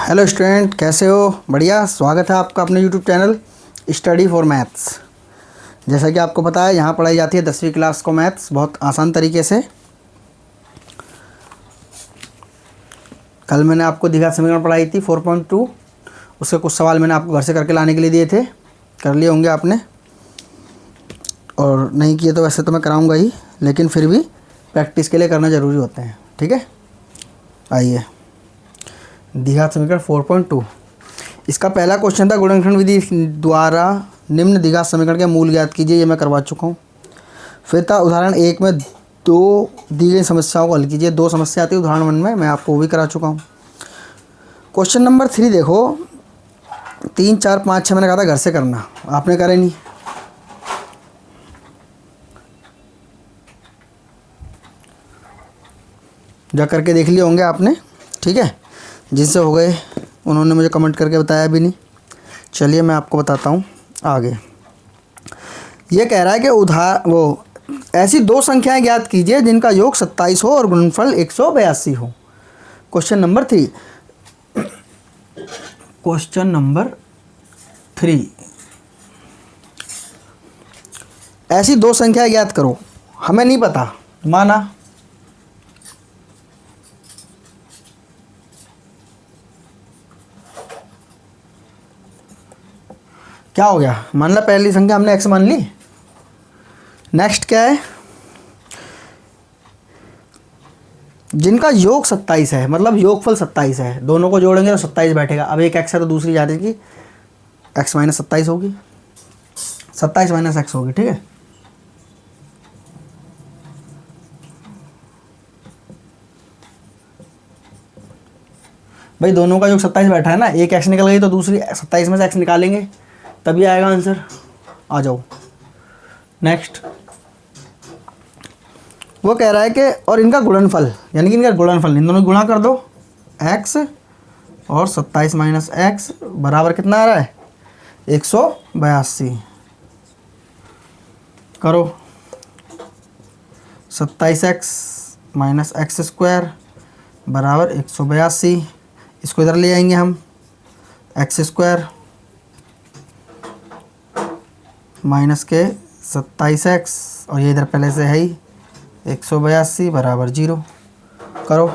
Hello student, कैसे हो? बढ़िया। स्वागत है आपका अपने YouTube channel study for maths. जैसा कि आपको पता है, यहाँ पढ़ाई जाती है 10वीं क्लास को मैथ्स बहुत आसान तरीके से। कल मैंने आपको द्विघात समीकरण पढ़ाई थी 4.2। उसके कुछ सवाल मैंने आपको घर से करके लाने के लिए दिए थे, कर लिए होंगे आपने, और नहीं किए तो वैसे तो मैं कराऊँगा ही, लेकिन फिर भी प्रैक्टिस के लिए करना ज़रूरी होते हैं। ठीक है, आइए द्विघात समीकरण 4.2। इसका पहला क्वेश्चन था, गुणनखंड विधि द्वारा निम्न द्विघात समीकरण के मूल ज्ञात कीजिए। ये मैं करवा चुका हूँ। फिर था उदाहरण 1 में दो दी गई समस्याओं को हल कीजिए। दो समस्या आती है उदाहरण 1 में, मैं आपको वो भी करा चुका हूँ। क्वेश्चन नंबर 3 देखो, 3, 4, 5, 6 मैंने कहा था घर से करना, आपने करे नहीं। जा करके देख लिए होंगे आपने, ठीक है। जिनसे हो गए उन्होंने मुझे कमेंट करके बताया भी नहीं। चलिए मैं आपको बताता हूँ आगे। ये कह रहा है कि ऐसी दो संख्याएं ज्ञात कीजिए जिनका योग 27 हो और गुणनफल 182 हो। Question number 3। क्वेश्चन नंबर 3, ऐसी दो संख्याएं ज्ञात करो। हमें नहीं पता, माना। क्या हो गया? मान ला पहली संख्या हमने x मान ली। नेक्स्ट क्या है? जिनका योग 27 है, मतलब योगफल 27 है। दोनों को जोड़ेंगे तो 27 बैठेगा। अब एक x है तो दूसरी जाएगी x माइनस 27 होगी, 27 माइनस x होगी। ठीक है, भाई दोनों का योग 27 बैठा है ना, एक x निकल गई तो दूसरी 27 में से x निकालेंगे तभी आएगा आंसर। आ जाओ नेक्स्ट। वो कह रहा है कि और इनका गुणनफल, यानी कि इनका गुणनफल, इन दोनों गुणा कर दो, x और 27 माइनस x बराबर कितना आ रहा है? 182। करो 27x माइनस एक्स स्क्वायर बराबर 182। इसको इधर ले आएंगे हम, एक्स स्क्वायर माइनस के 27x, और ये इधर पहले से है ही 182 बराबर 0। करो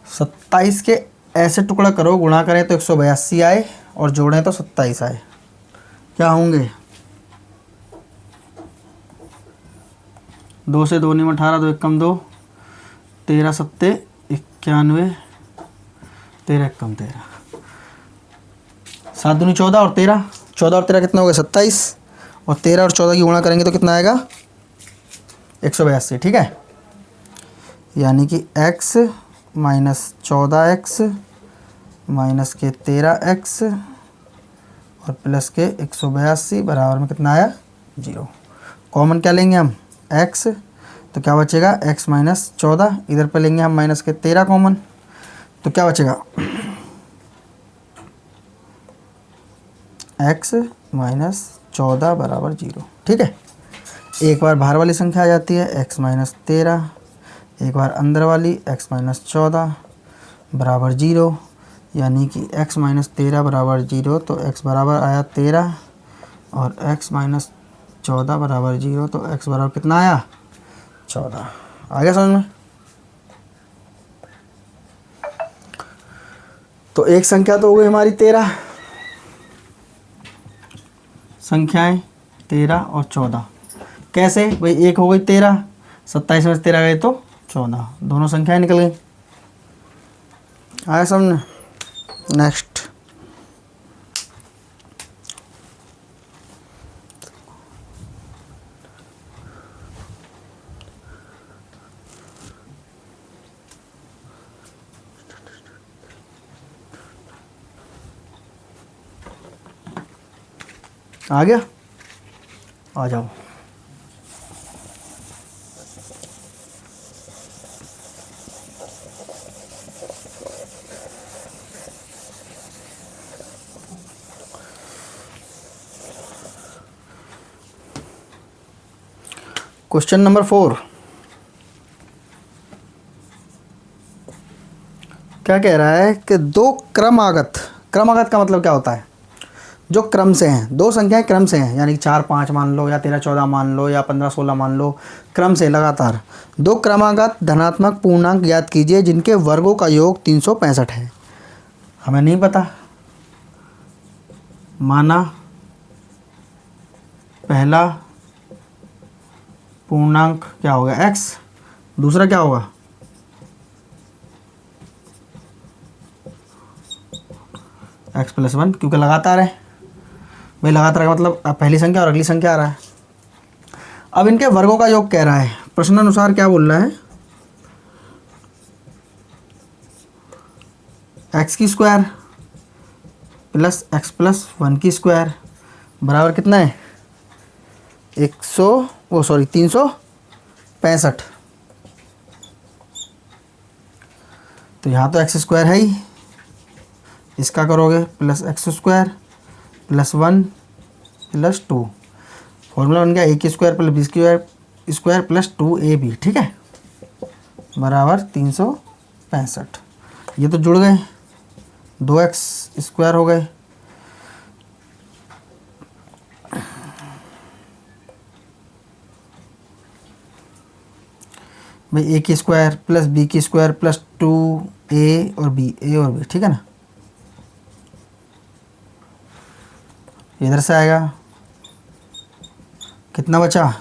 27 के ऐसे टुकड़ा करो, गुणा करें तो 182 आए और जोड़ें तो 27 आए। क्या होंगे? 2 से 2 नहीं 18, 2 एकम 2, 13 सत्ते 91, 13 एकम 13, 7 दूनी 14 और 13, 14 और 13 कितना हो गया? 27, और 13 और 14 की गुणा करेंगे तो कितना आएगा? 182। ठीक है, यानी कि x माइनस 14x माइनस के 13x और प्लस के 182 बराबर में कितना आया? 0। कॉमन क्या लेंगे हम? x, तो क्या बचेगा? x माइनस 14, इधर पे लेंगे हम माइनस के 13 कॉमन, तो क्या बचेगा? x माइनस 14 बराबर 0। ठीक है, एक बार बाहर वाली संख्या आ जाती है x माइनस 13, एक बार अंदर वाली x माइनस 14 बराबर 0, यानी कि x माइनस 13 बराबर 0, तो x बराबर आया 13 और x माइनस 14 बराबर 0, तो x बराबर कितना आया? 14। आ गया समझ में? तो एक संख्या तो हो गई हमारी 13, संख्याएं 13 और 14 कैसे? भाई एक हो गई 13, 27 में से 13 गए तो 14, दोनों संख्याएं निकल गई। आया समझ? नेक्स्ट। आ गया? आ जाओ। क्वेश्चन नंबर 4, क्या कह रहा है कि दो क्रमागत का मतलब क्या होता है, जो क्रम से हैं, दो संख्याएं क्रम से हैं, यानी कि 4 5 मान लो या 13 14 मान लो या 15 16 मान लो, क्रम से लगातार दो क्रमागत धनात्मक पूर्णांक ज्ञात कीजिए जिनके वर्गों का योग 365 है। हमें नहीं पता, माना पहला पूर्णांक क्या होगा x, दूसरा क्या होगा x + 1, क्योंकि लगातार है भाई, लगातार का मतलब अब पहली संख्या और अगली संख्या आ रहा है। अब इनके वर्गों का योग कह रहा है, प्रश्न अनुसार क्या बोल रहा है, x² + x + 1² बराबर कितना है 365। तो यहाँ तो x² है ही, इसका करोगे +x² + 1 + 2, फॉर्मूला बन गया a² + b² + 2ab, ठीक है, बराबर 365। ये तो जुड़ गए, 2x² हो गए, भाई a² + b² + 2a और b, ठीक है ना। इधर से आएगा कितना बचा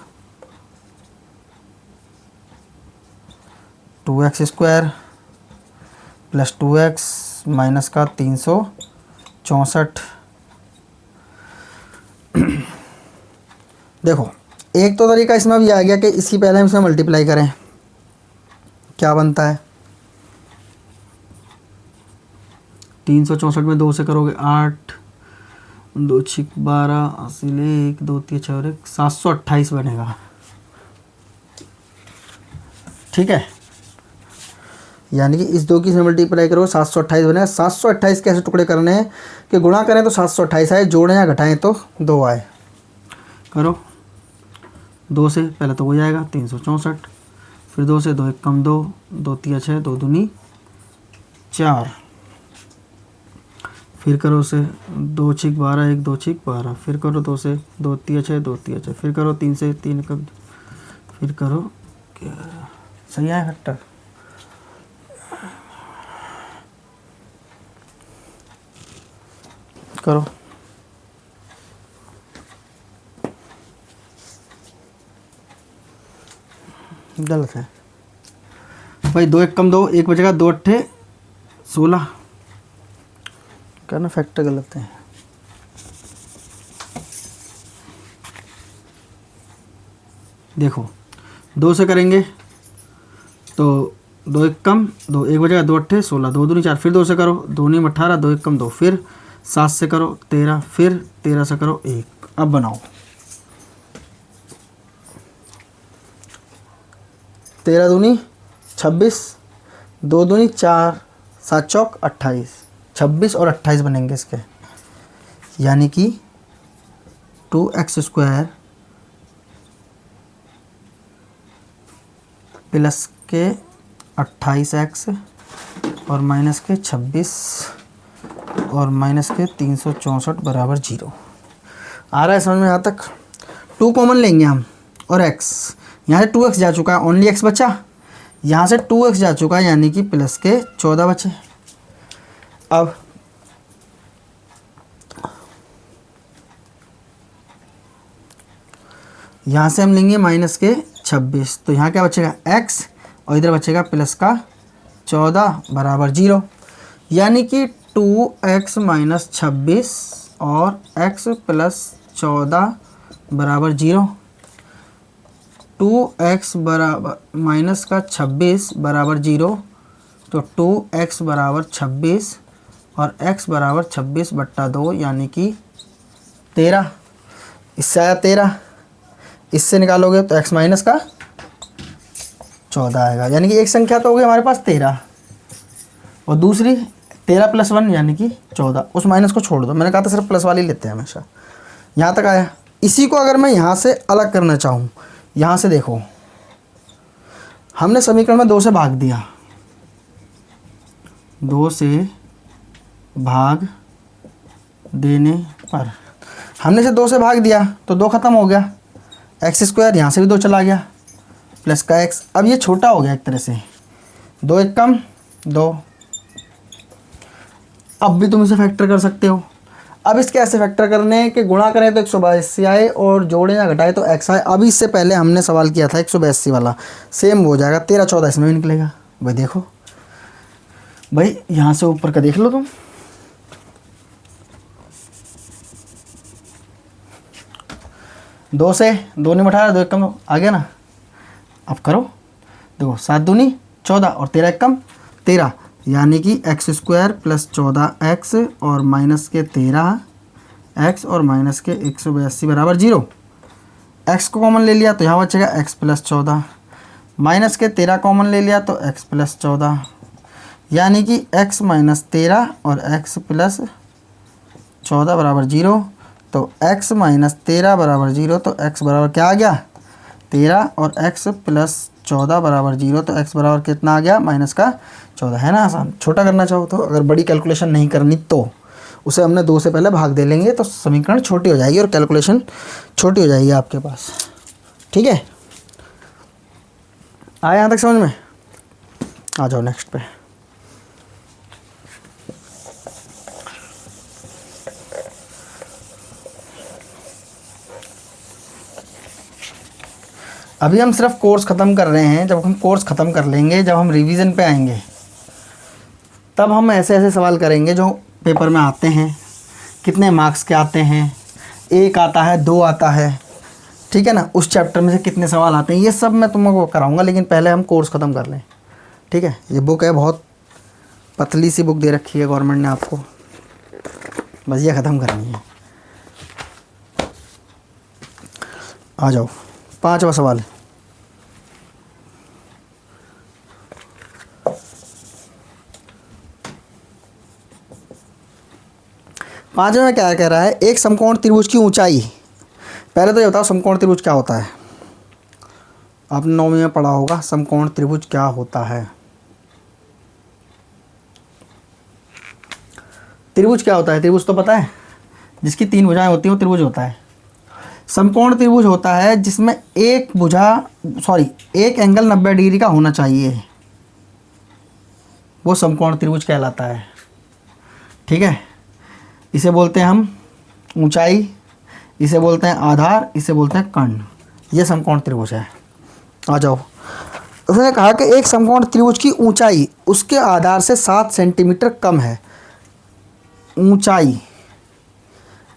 2x² + 2x माइनस का 364। देखो एक तो तरीका इसमें भी आ गया कि इसकी पहले हम इसमें मल्टीप्लाई करें, क्या बनता है 364 में 2 से करोगे 8, 2 6 12, 80 1 2 3 6 और 1 728 बनेगा, ठीक है। यानी कि इस दो की से मल्टीप्लाई करो 728 बनेगा। 728 कैसे टुकड़े करने हैं कि गुणा करें तो 728 आए, जोड़ें या घटाएं तो 2 आए। करो 2 से पहले तो हो जाएगा 364, फिर 2 से 2 1 कम 2, 2 3 6, 2 दूनी 4, फिर करो से 2 6 12 1 2 6 12, फिर करो 2 से 2 3 6 2 3 6, फिर करो 3 से 3 कम, फिर करो 11। सही है फैक्टर। करो गलत है भाई, 2 1 कम 2, 1 बचेगा, 2 8 16, करना फैक्टर गलत है। देखो 2 से करेंगे तो 2 1 कम 2, 1 बचेगा, 2 8 16, 2 दूनी 4, फिर 2 से करो 2 9 18, 2 1 कम 2, फिर 7 से करो 13, फिर 13 से करो 1। अब बनाओ 13 दूनी 26, 2 दूनी 4, 7 चौक 28, 26 और 28 बनेंगे इसके, यानी कि 2x² प्लस के 28x और माइनस के 26 और माइनस के 364 बराबर 0। आ रहा है समझ में यहाँ तक। 2 कॉमन लेंगे हम और x, यहाँ से 2x जा चुका है, ओनली x बचा, यहाँ से 2x जा चुका है, यानी कि प्लस के 14 बचे। अब यहाँ से हम लेंगे माइनस के 26, तो यहाँ क्या बचेगा x और इधर बचेगा प्लस का 14 बराबर 0, यानी कि 2x - 26 और x + 14 बराबर 0। 2x बराबर माइनस का 26 बराबर 0, तो 2x बराबर 26 और x बराबर 26/2, यानी कि 13। इससे आया 13, इससे निकालोगे तो x माइनस का 14 आएगा, यानी कि एक संख्या तो हो गई हमारे पास 13 और दूसरी 13 + 1 यानी कि 14। उस माइनस को छोड़ दो, मैंने कहा था सिर्फ प्लस वाली लेते हैं हमेशा। यहाँ तक आया। इसी को अगर मैं यहाँ से अलग करना चाहूँ, यहाँ से देखो हमने समीकरण में 2 से भाग दिया, 2 से भाग देने पर, हमने से 2 से भाग दिया तो 2 खत्म हो गया, एक्स स्क्वायर यहाँ से भी 2 चला गया प्लस का एक्स। अब ये छोटा हो गया एक तरह से, 2 एक कम 2। अब भी तुम इसे फैक्टर कर सकते हो। अब इसके ऐसे फैक्टर करने के गुणा करें तो 182 आए और जोड़ें या घटाएं तो एक्स आए। अभी इससे पहले हमने सवाल किया था 182 वाला, सेम हो जाएगा, 13 14 इसमें भी निकलेगा। भाई देखो भाई यहाँ से ऊपर का देख लो तुम, दो से 2 नहीं बैठा, 2 एक कम आ गया ना। अब करो, देखो 7 दूनी 14 और 13 एक कम 13, यानी कि एक्स स्क्वायर प्लस 14 एक्स और माइनस के 13 एक्स और माइनस के 182 बराबर 0। एक्स को कॉमन ले लिया तो यहाँ बचेगा एक्स प्लस 14, माइनस के 13 कॉमन ले लिया तो एक्स प्लस 14, यानी कि एक्स माइनस 13 और एक्स प्लस 14 बराबर 0। तो x माइनस 13 बराबर 0, तो x बराबर क्या आ गया 13 और x प्लस 14 बराबर 0, तो x बराबर कितना आ गया माइनस का 14। है ना आसान। छोटा करना चाहो तो, अगर बड़ी कैलकुलेशन नहीं करनी तो उसे हमने 2 से पहले भाग दे लेंगे तो समीकरण छोटी हो जाएगी और कैलकुलेशन छोटी हो जाएगी आपके पास। ठीक है, आया यहाँ तक समझ में? आ जाओ नेक्स्ट पे। अभी हम सिर्फ कोर्स ख़त्म कर रहे हैं। जब हम कोर्स ख़त्म कर लेंगे, जब हम रिवीजन पे आएंगे, तब हम ऐसे ऐसे सवाल करेंगे जो पेपर में आते हैं। कितने मार्क्स के आते हैं, 1 आता है 2 आता है, ठीक है ना, उस चैप्टर में से कितने सवाल आते हैं, ये सब मैं तुमको कराऊंगा। लेकिन पहले हम कोर्स ख़त्म कर लें, ठीक है। ये बुक है, बहुत पतली सी बुक दे रखी है गवर्नमेंट ने आपको, बस ये ख़त्म करनी है। आ जाओ 5वां सवाल। पाँचवें में क्या कह रहा है, एक समकोण त्रिभुज की ऊंचाई। पहले तो ये बताओ समकोण त्रिभुज क्या होता है। आपने 9वीं में पढ़ा होगा समकोण त्रिभुज क्या होता है। त्रिभुज क्या होता है? त्रिभुज तो पता है, जिसकी 3 भुजाएं होती हैं वो त्रिभुज होता है। समकोण त्रिभुज होता है जिसमें एक एंगल 90 डिग्री का होना चाहिए, वो समकोण त्रिभुज कहलाता है। ठीक है, इसे बोलते हैं हम ऊंचाई, इसे बोलते हैं आधार, इसे बोलते हैं कर्ण। ये समकोण त्रिभुज है। आ जाओ, उसने कहा कि एक समकोण त्रिभुज की ऊंचाई उसके आधार से 7 सेंटीमीटर कम है। ऊंचाई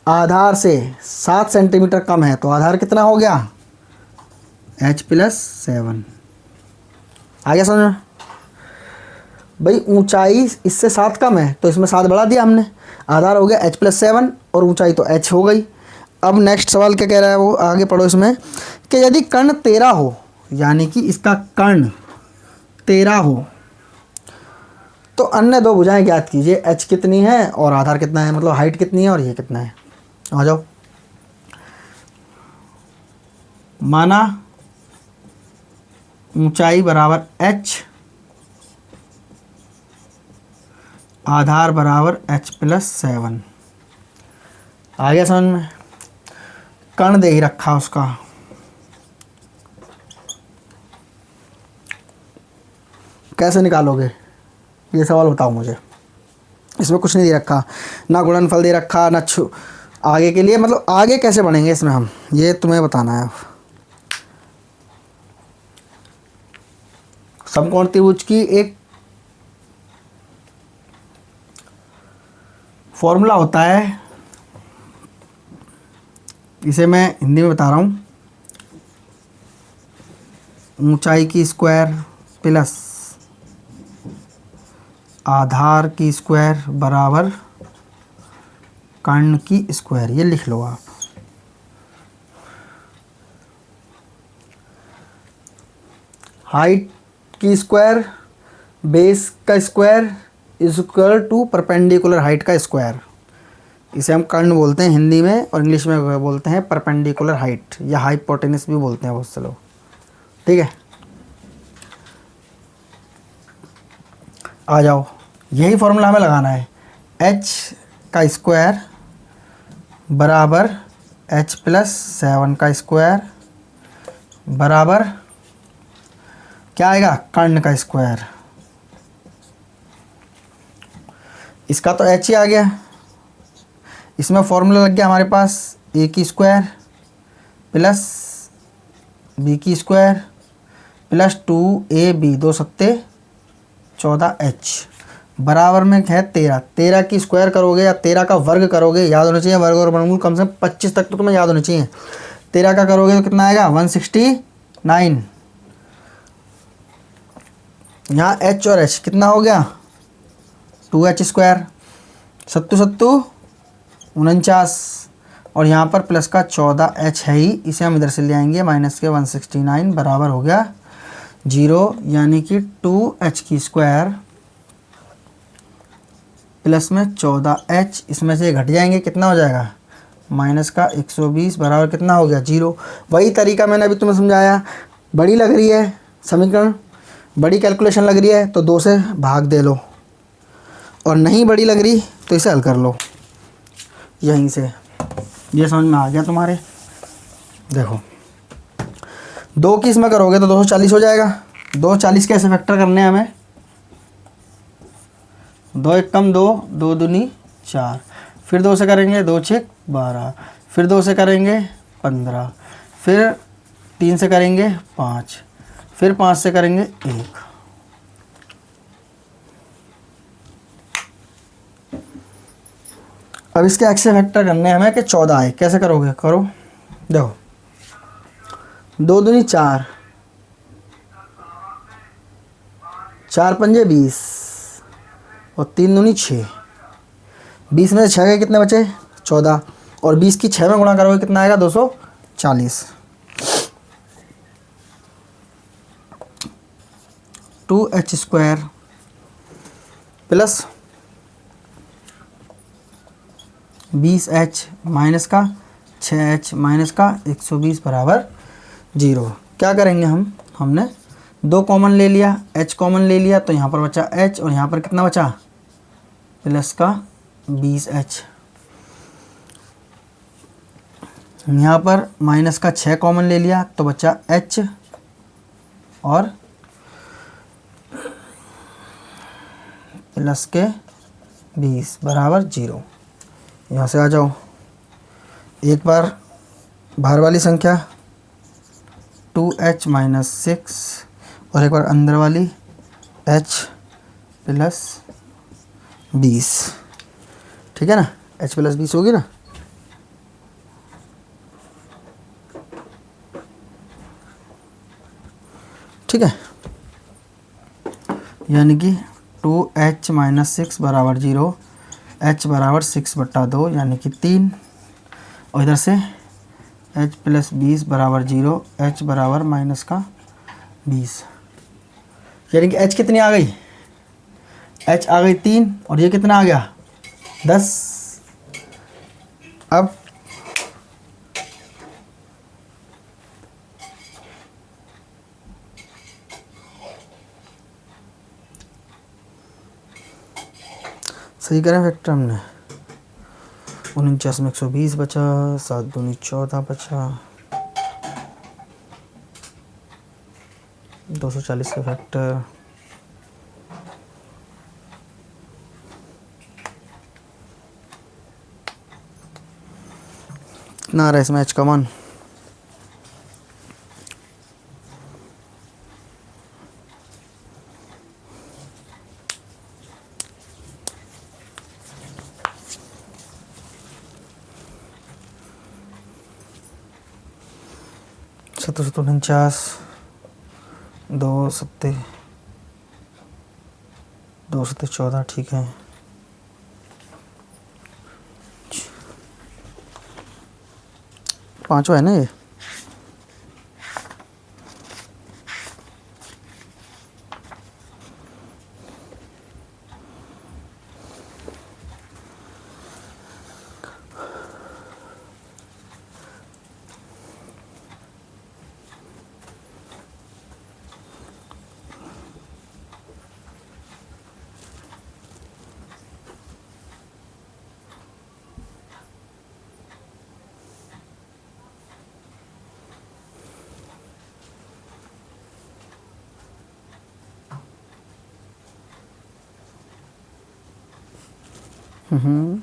आधार से 7 सेंटीमीटर कम है, तो आधार कितना हो गया h+7। आ गया समझ में भाई? ऊंचाई इससे 7 कम है तो इसमें 7 बढ़ा दिया हमने, आधार हो गया h+7 और ऊंचाई तो h हो गई। अब नेक्स्ट सवाल क्या कह रहा है, वो आगे पढ़ो इसमें कि यदि कर्ण 13 हो, यानी कि इसका कर्ण 13 हो, तो अन्य 2 भुजाएं ज्ञात कीजिए। h कितनी है और आधार कितना है, मतलब हाइट कितनी है और ये कितना है। आ जाओ, माना ऊंचाई बराबर h, आधार बराबर h+7। आ गया समझ में? कर्ण दे ही रखा उसका, कैसे निकालोगे ये सवाल बताओ मुझे। इसमें कुछ नहीं दे रखा, ना गुणनफल दे रखा, ना आगे के लिए, मतलब आगे कैसे बढ़ेंगे इसमें हम, ये तुम्हें बताना है। समकोण त्रिभुज की एक फॉर्मूला होता है, इसे मैं हिंदी में बता रहा हूँ। ऊंचाई की स्क्वायर प्लस आधार की स्क्वायर बराबर कर्ण की स्क्वायर। ये लिख लो आप। हाइट की स्क्वायर, बेस का square is equal to perpendicular height का स्क्वायर। इसे हम कर्ण बोलते हैं हिंदी में, और इंग्लिश में बोलते हैं परपेंडिकुलर हाइट, या हाइपोटेनस भी बोलते हैं बहुत से लोग। ठीक है, आ जाओ यही फॉर्मूला हमें लगाना है, h का स्क्वायर बराबर h प्लस 7 का स्क्वायर बराबर क्या आएगा, कर्ण का स्क्वायर। इसका तो h ही आ गया, इसमें फॉर्मूला लग गया हमारे पास a की स्क्वायर प्लस b की स्क्वायर प्लस 2ab 2 सत्ते 14h बराबर में है 13। 13 की स्क्वायर करोगे या 13 का वर्ग करोगे, याद होना चाहिए वर्ग और वर्गमूल कम से कम 25 तक तो तुम्हें याद होना चाहिए। 13 का करोगे तो कितना आएगा 169। यहाँ h और h कितना हो गया 2h स्क्वायर, सत्तू सत्तू 49 और यहाँ पर प्लस का 14h है ही, इसे हम इधर से ले आएंगे माइनस के 169 बराबर हो गया 0, यानी कि 2h की स्क्वायर प्लस में 14h, इसमें से घट जाएंगे कितना हो जाएगा माइनस का 120 बराबर कितना हो गया 0। वही तरीका मैंने अभी तुम्हें समझाया, बड़ी लग रही है समीकरण, बड़ी कैलकुलेशन लग रही है तो 2 से भाग दे लो, और नहीं बड़ी लग रही तो इसे हल कर लो यहीं से। ये समझ में आ गया तुम्हारे। देखो 2 की इसमें करोगे तो 240 हो जाएगा। 240 कैसे फैक्टर करने हैं हमें, 2 एक कम 2, 2 दूनी 4, फिर 2 से करेंगे 2 6 12, फिर 2 से करेंगे 15, फिर 3 से करेंगे 5, फिर 5 से करेंगे 1। अब इसके x से फैक्टर करने हमें कि 14 आए, कैसे करोगे करो। देखो 2 दूनी 4, 4 पंजे 20 और 3 दूनी 6, 20 में से 6 गए कितने बचे 14, और 20 की 6 में गुणा करोगे कितना आएगा 240। 2h square plus 20h minus का 6h माइनस का 120 बराबर 0। क्या करेंगे हमने 2 कॉमन ले लिया, h कॉमन ले लिया तो यहाँ पर बचा h और यहाँ पर कितना बचा प्लस का 20h। यहाँ पर माइनस का 6 कॉमन ले लिया तो बचा h और प्लस के 20 बराबर 0। यहाँ से आ जाओ, एक बार बाहर वाली संख्या 2h माइनस 6 और एक बार अंदर वाली h प्लस 20, ठीक है ना, h प्लस 20 होगी ना। ठीक है, यानी कि 2h माइनस 6 बराबर 0, h बराबर 6/2 यानी कि 3, और इधर से h प्लस 20 बराबर 0, h बराबर माइनस का 20, यानी कि h कितनी आ गई, h आ गई 3 और ये कितना आ गया 10। अब सही करें फैक्टर हमने, 49 में 120 बचा, 7 दूनी 14 बचा, 240 का फैक्टर कितना आ रहा है इसमें h का मान 749, 2 सत्ते 14, ठीक है। पाँचवा है ना ये, हम्म,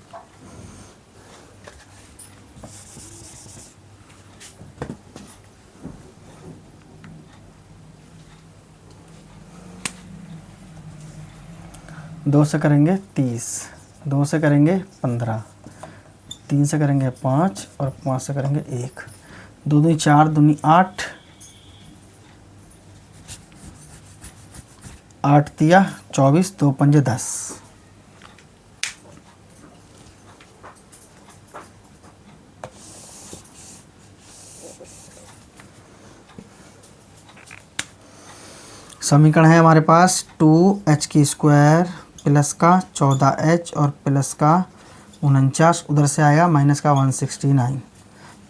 दो से करेंगे 30, दो से करेंगे 15, 3 से करेंगे 5 और 5 से करेंगे 1, दो दूनी 4, दूनी 8, 8 तिया 24, दो पंजे 10। समीकरण है हमारे पास 2h² प्लस का 14h और प्लस का 49, उधर से आएगा माइनस का 169।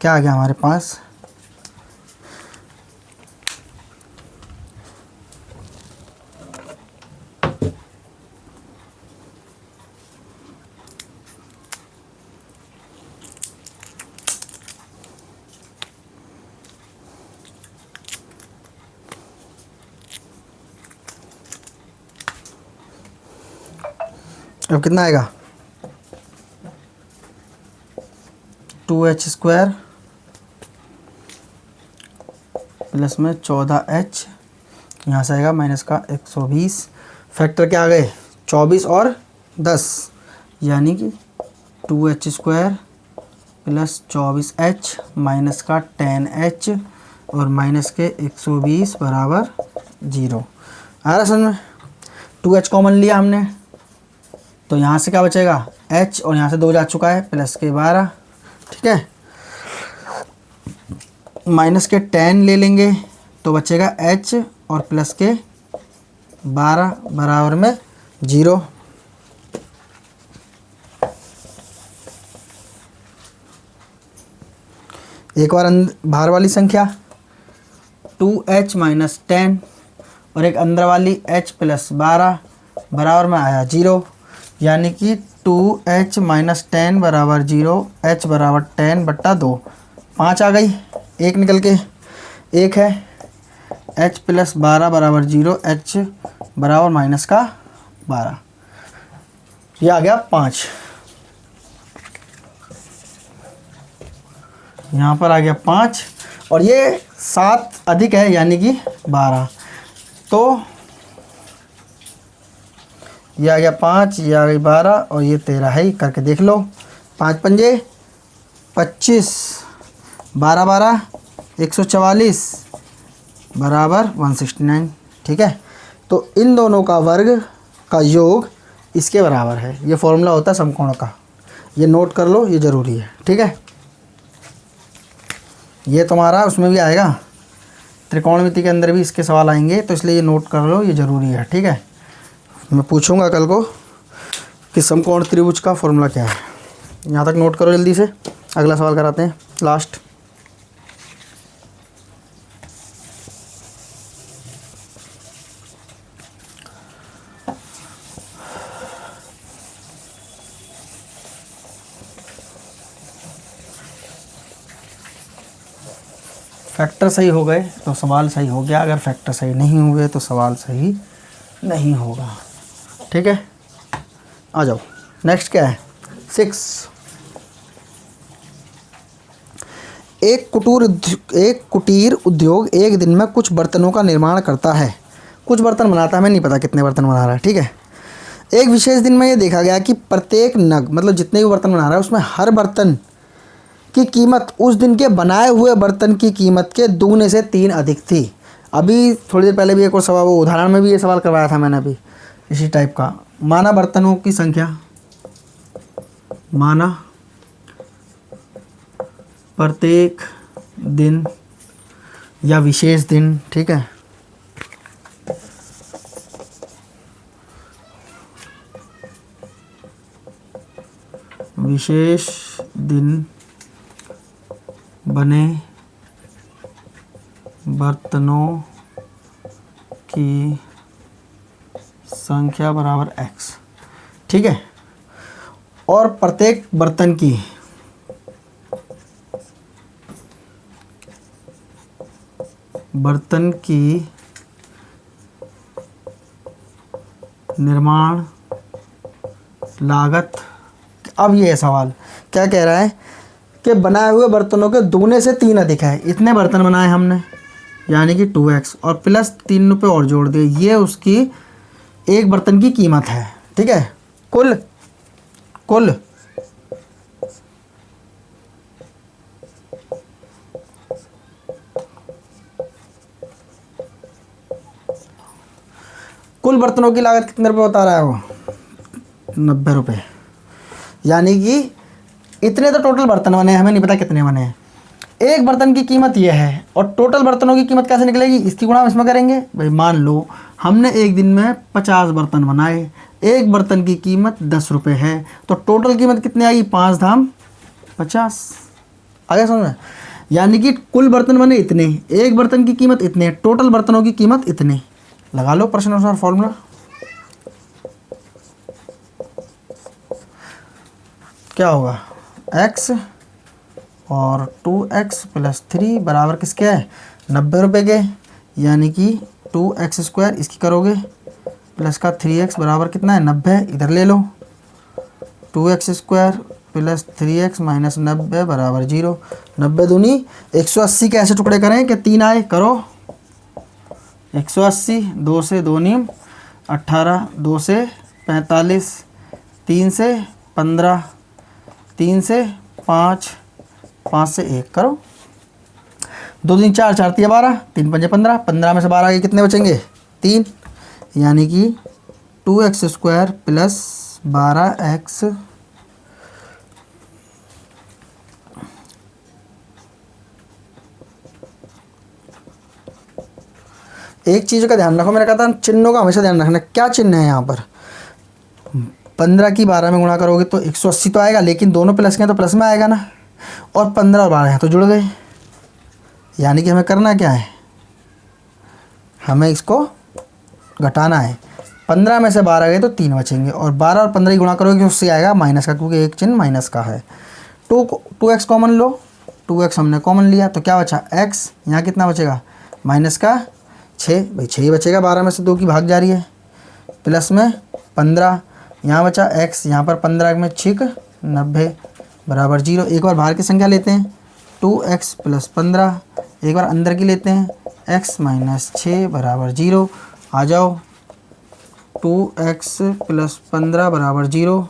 क्या आ गया हमारे पास? अब कितना आएगा? 2h² प्लस में 14h, यहाँ से आएगा माइनस का 120। फैक्टर क्या आ गए? 24 और 10, यानी कि 2h² प्लस 24h माइनस का 10h और माइनस के 120 बराबर 0। आ रहा समझ में? 2h कॉमन लिया हमने, तो यहाँ से क्या बचेगा? h, और यहाँ से 2 जा चुका है, प्लस के 12, ठीक है। माइनस के 10 ले लेंगे तो बचेगा h और प्लस के 12 बराबर में 0। एक बार बाहर वाली संख्या 2h माइनस 10 और एक अंदर वाली h प्लस 12 बराबर में आया 0, यानी कि 2h माइनस 10 बराबर 0, h बराबर 10 बट्टा 2, 5 आ गई, एक निकल के एक है, h प्लस 12 बराबर 0, h बराबर माइनस का 12, ये आ गया 5। यहाँ पर आ गया 5 और ये 7 अधिक है यानी कि 12, तो ये आ गया 5, ये आ गई 12 और ये 13 है, करके देख लो। 5 पंजे 25, 12 12 144 बराबर 169, ठीक है। तो इन दोनों का वर्ग का योग इसके बराबर है। ये फॉर्मूला होता है समकोण का, ये नोट कर लो, ये ज़रूरी है, ठीक है। ये तुम्हारा उसमें भी आएगा, त्रिकोणमिति के अंदर भी इसके सवाल आएंगे, तो इसलिए ये नोट कर लो, ये ज़रूरी है, ठीक है। मैं पूछूंगा कल को कि समकोण त्रिभुज का फॉर्मूला क्या है। यहाँ तक नोट करो जल्दी से, अगला सवाल कराते हैं लास्ट। फैक्टर सही हो गए तो सवाल सही हो गया, अगर फैक्टर सही नहीं हुए तो सवाल सही नहीं होगा, ठीक है। आ जाओ, नेक्स्ट क्या है? 6। एक कुटीर उद्योग एक दिन में कुछ बर्तनों का निर्माण करता है। कुछ बर्तन बनाता है, हमें नहीं पता कितने बर्तन बना रहा है, ठीक है। एक विशेष दिन में ये देखा गया कि प्रत्येक नग, मतलब जितने भी बर्तन बना रहा है, उसमें हर बर्तन की कीमत उस दिन के बनाए हुए बर्तन की कीमत के 2 से 3 अधिक थी। अभी थोड़ी देर पहले भी एक और सवाल, वो उदाहरण में भी ये सवाल करवाया था मैंने अभी, इसी टाइप का। माना बर्तनों की संख्या, माना प्रत्येक दिन या विशेष दिन, ठीक है, विशेष दिन बने बर्तनों की संख्या बराबर x, ठीक है। और प्रत्येक बर्तन की निर्माण लागत अब ये है सवाल, क्या कह रहा है कि बनाए हुए बर्तनों के दुगने से 3 अधिक है। इतने बर्तन बनाए हमने यानी कि 2x और प्लस 3 रुपये और जोड़ दिए, ये उसकी एक बर्तन की कीमत है। ठीक है, कुल कुल कुल बर्तनों की लागत कितने रुपये बता रहा है वो, 90 रुपये। यानी कि इतने तो टोटल बर्तन बने हैं, हमें नहीं पता कितने बने हैं। एक बर्तन की कीमत ये है और टोटल बर्तनों की कीमत कैसे निकलेगी, इसकी गुणा हम इसमें करेंगे। भाई मान लो हमने एक दिन में 50 बर्तन बनाए, एक बर्तन की कीमत 10 रुपये है, तो टोटल कीमत कितनी आएगी, 5 धाम 50। आगे समझ में? यानी कि कुल बर्तन बने इतने, एक बर्तन की कीमत इतने, टोटल बर्तनों की कीमत इतने। लगा लो प्रश्न अनुसार फॉर्मूला। क्या होगा, x और 2x प्लस 3 बराबर किसके है, 90 रुपये के। यानी कि 2x², इसकी करोगे प्लस का 3x बराबर कितना है, 90। इधर ले लो 2x² प्लस 3x माइनस 90 बराबर 0। 90 दूनी 180 के ऐसे टुकड़े करें कि 3 आए, करो 180, 2 से 2 नीम 18, 2 से 45, 3 से 15, 3 से 5, 5 से 1, करो 2 3 4, 4 3 12, 3 5 15, 15 में से 12 के कितने बचेंगे, 3। यानी कि 2x² प्लस 12x एक चीज़ का ध्यान रखो, मैंने कहा था चिन्हों का हमेशा ध्यान रखना। क्या चिन्ह है यहाँ पर, 15 की 12 में गुणा करोगे तो 180 तो आएगा, लेकिन दोनों प्लस के हैं तो प्लस में आएगा ना, और 15 और 12 हैं तो जुड़ गए। यानी कि हमें करना क्या है, हमें इसको घटाना है। 15 में से 12 गए तो 3 बचेंगे, और 12 और 15 की गुणा करोगे तो उससे आएगा माइनस का, क्योंकि एक चिन्ह माइनस का है। 2x कॉमन लो, 2x हमने कॉमन लिया तो क्या बचा, x। यहाँ कितना बचेगा, माइनस का 6, भाई 6 ही बचेगा, 12 में से 2 की भाग जा रही है, प्लस में 15, यहाँ बचा x, यहाँ पर 15 में 6 90 बराबर 0। एक बार बाहर की संख्या लेते हैं, 2x प्लस 15, एक बार अंदर की लेते हैं, x माइनस 6 बराबर 0। आ जाओ 2x प्लस 15 बराबर 0,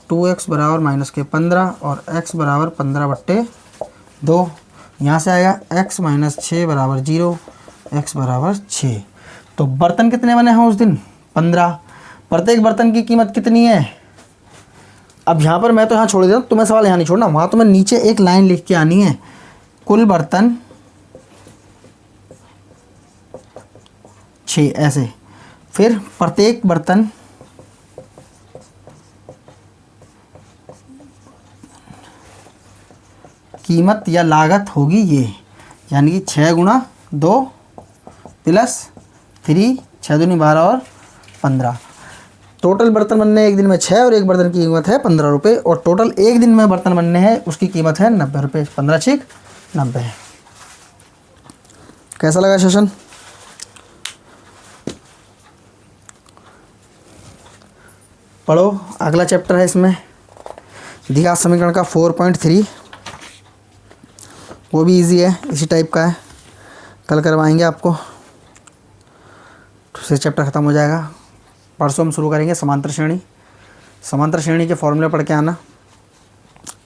2x बराबर माइनस के 15 और x बराबर 15/2। यहाँ से आएगा x माइनस 6 बराबर 0, x बराबर 6। तो बर्तन कितने बने हैं उस दिन, 15। प्रत्येक बर्तन की कीमत कितनी है। अब यहाँ पर मैं तो यहाँ छोड़ देता हूँ, तुम्हें सवाल यहाँ नहीं छोड़ना, वहाँ तुम्हें नीचे एक लाइन लिख के आनी है, कुल बर्तन 6 ऐसे, फिर प्रत्येक बर्तन कीमत या लागत होगी ये, यानी कि 6 गुणा 2 प्लस 3, 6 दूनी 12 और 15। टोटल बर्तन बनने एक दिन में 6 और एक बर्तन की कीमत है 15 रुपये, और टोटल एक दिन में बर्तन बनने हैं उसकी कीमत है 90 रुपये। 15 6 90। कैसा लगा सेशन? पढ़ो, अगला चैप्टर है इसमें द्विघात समीकरण का 4.3, वो भी इजी है, इसी टाइप का है, कल करवाएंगे आपको, फिर चैप्टर ख़त्म हो जाएगा। परसों हम शुरू करेंगे समांतर श्रेणी। समांतर श्रेणी के फॉर्मूले पढ़ के आना,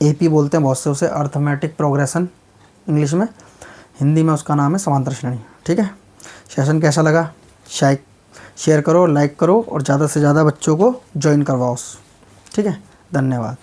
एपी बोलते हैं बहुत से उसे, अर्थमेटिक प्रोग्रेशन इंग्लिश में, हिंदी में उसका नाम है समांतर श्रेणी। ठीक है, सेशन कैसा लगा शायद शेयर करो, लाइक करो और ज़्यादा से ज़्यादा बच्चों को ज्वाइन करवाओ। ठीक है, धन्यवाद।